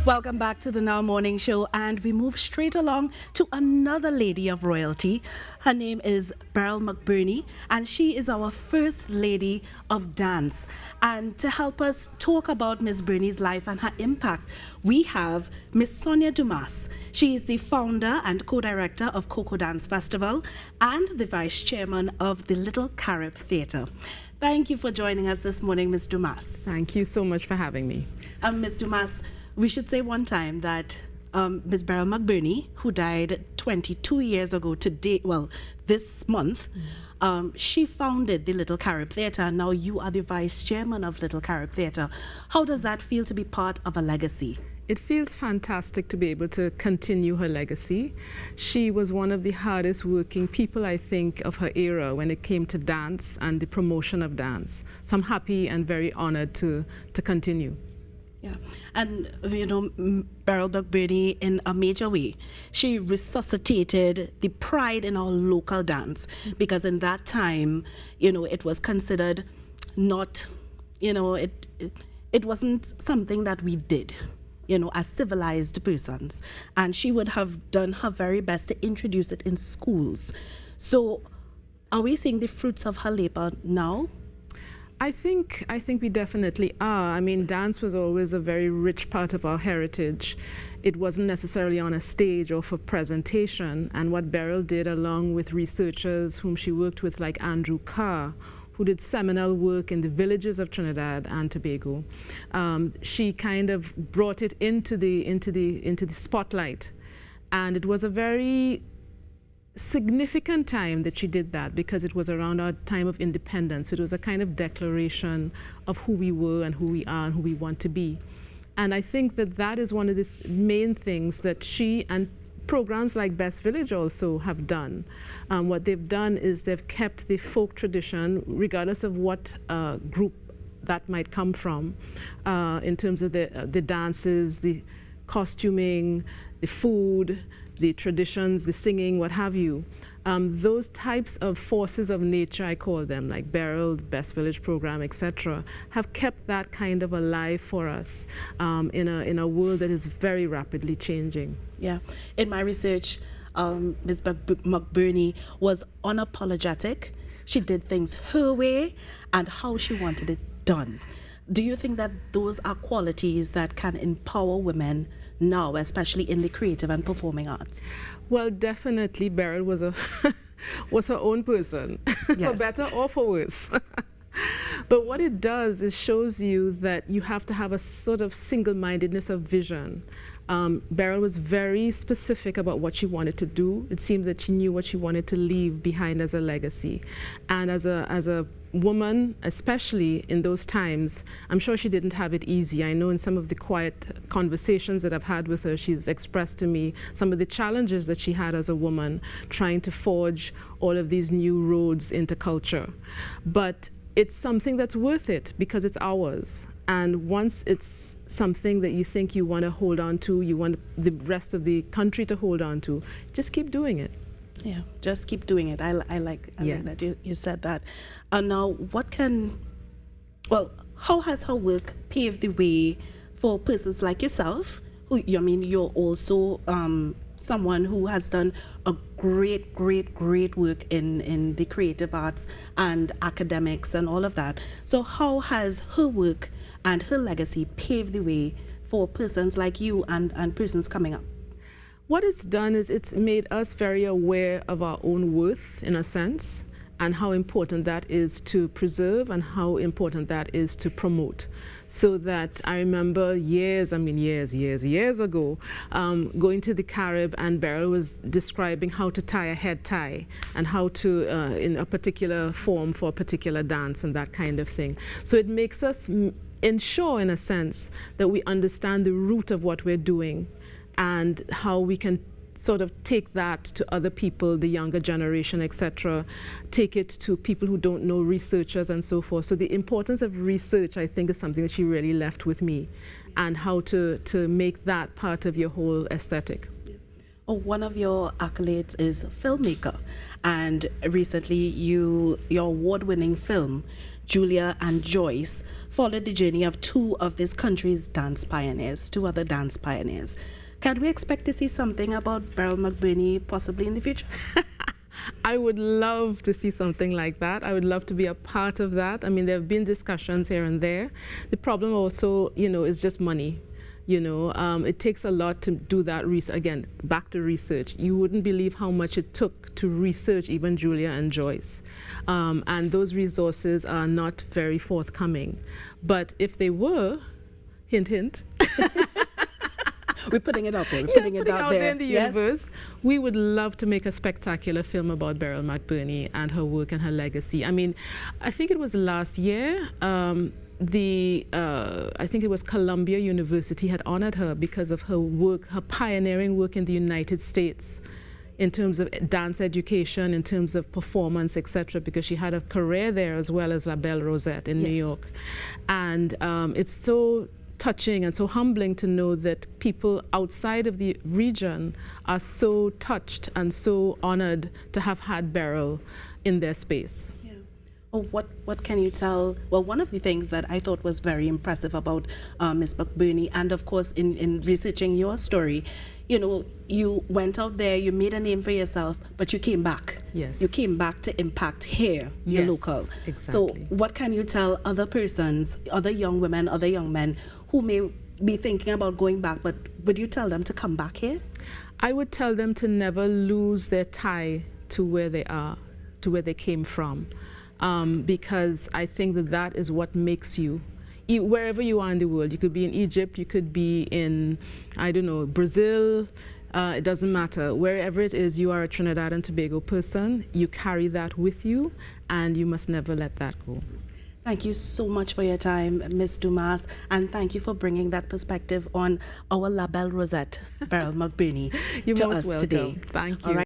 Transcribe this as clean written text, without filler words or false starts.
Welcome back to the Now Morning Show, and we move straight along to another lady of royalty. Her name is Beryl Mc Burnie, and she is our first lady of dance. And to help us talk about Miss Burnie's life and her impact, we have Miss Sonya Dumas. She is the founder and co-director of Coco Dance Festival and the vice chairman of the Little Carib Theatre. Thank you for joining us this morning, Ms. Dumas. Thank you so much for having me. Ms. Dumas, we should say one time that Ms. Beryl Mc Burnie, who died 22 years ago today, well, this month, she founded the Little Carib Theatre. Now you are the vice chairman of Little Carib Theatre. How does that feel to be part of a legacy? It feels fantastic to be able to continue her legacy. She was one of the hardest working people, I think, of her era when it came to dance and the promotion of dance. So I'm happy and very honored to continue. Yeah, and you know, Beryl Mc Burnie, in a major way, she resuscitated the pride in our local dance, because in that time, you know, it was considered not, you know, it wasn't something that we did, you know, as civilized persons, and she would have done her very best to introduce it in schools. So, are we seeing the fruits of her labor now? I think we definitely are. I mean, dance was always a very rich part of our heritage. It wasn't necessarily on a stage or for presentation. And what Beryl did, along with researchers whom she worked with, like Andrew Carr, who did seminal work in the villages of Trinidad and Tobago, she kind of brought it into the spotlight. And it was a very significant time that she did that, because it was around our time of independence. It was a kind of declaration of who we were and who we are and who we want to be. And I think that that is one of the main things that she and programs like Best Village also have done. What they've done is they've kept the folk tradition, regardless of what group that might come from, in terms of the dances, the costuming, the food, the traditions, the singing, what have you. Those types of forces of nature, I call them, like Beryl, Best Village program, etc., have kept that kind of alive for us in a world that is very rapidly changing. Yeah, in my research, Ms. Mc Burnie was unapologetic. She did things her way and how she wanted it done. Do you think that those are qualities that can empower women now, especially in the creative and performing arts? Well, definitely Beryl was was her own person, Yes. for better or for worse. But what it does is shows you that you have to have a sort of single-mindedness of vision. Beryl was very specific about what she wanted to do. It seems that she knew what she wanted to leave behind as a legacy. And as a woman, especially in those times, I'm sure she didn't have it easy. I know in some of the quiet conversations that I've had with her, she's expressed to me some of the challenges that she had as a woman, trying to forge all of these new roads into culture. But it's something that's worth it because it's ours. And once it's something that you think you want to hold on to, you want the rest of the country to hold on to, just keep doing it. Yeah, just keep doing it. I like that you said that. Now, how has her work paved the way for persons like yourself, who, I mean, you're also someone who has done a great work in the creative arts and academics and all of that. So how has her work and her legacy paved the way for persons like you and persons coming up? What it's done is it's made us very aware of our own worth, in a sense, and how important that is to preserve and how important that is to promote. So that I remember years ago, going to the Carib, and Beryl was describing how to tie a head tie and how to, in a particular form for a particular dance and that kind of thing. So it makes us ensure, in a sense, that we understand the root of what we're doing and how we can sort of take that to other people, the younger generation, etc., take it to people who don't know, researchers and so forth. So the importance of research, I think, is something that she really left with me, and how to make that part of your whole aesthetic. Oh, one of your accolades is filmmaker, and recently your award-winning film, Julia and Joyce, followed the journey of two of this country's dance pioneers, two other dance pioneers. Can we expect to see something about Beryl Mc Burnie possibly in the future? I would love to see something like that. I would love to be a part of that. I mean, there have been discussions here and there. The problem also, is just money. It takes a lot to do that research. Again, back to research. You wouldn't believe how much it took to research even Julia and Joyce. And those resources are not very forthcoming. But if they were, hint, hint. We're putting it out there. We're putting it out there in the universe. We would love to make a spectacular film about Beryl Mc Burnie and her work and her legacy. I mean, I think it was last year, I think it was Columbia University had honored her because of her work, her pioneering work in the United States in terms of dance education, in terms of performance, etc., because she had a career there as well as La Belle Rosette in New York. And it's so touching and so humbling to know that people outside of the region are so touched and so honored to have had Beryl in their space. Yeah. Oh, what can you tell? Well, one of the things that I thought was very impressive about Ms. Mc Burnie, and of course in researching your story, you went out there, you made a name for yourself, but you came back. Yes. You came back to impact here, your local. Exactly. So what can you tell other persons, other young women, other young men who may be thinking about going back, but would you tell them to come back here? I would tell them to never lose their tie to where they are, to where they came from, because I think that is what makes you. Wherever you are in the world, you could be in Egypt, you could be in, I don't know, Brazil, it doesn't matter. Wherever it is, you are a Trinidad and Tobago person, you carry that with you, and you must never let that go. Thank you so much for your time, Ms. Dumas, and thank you for bringing that perspective on our La Belle Rosette, Beryl Mc Burnie, You're to most us welcome. today. Thank you. All right.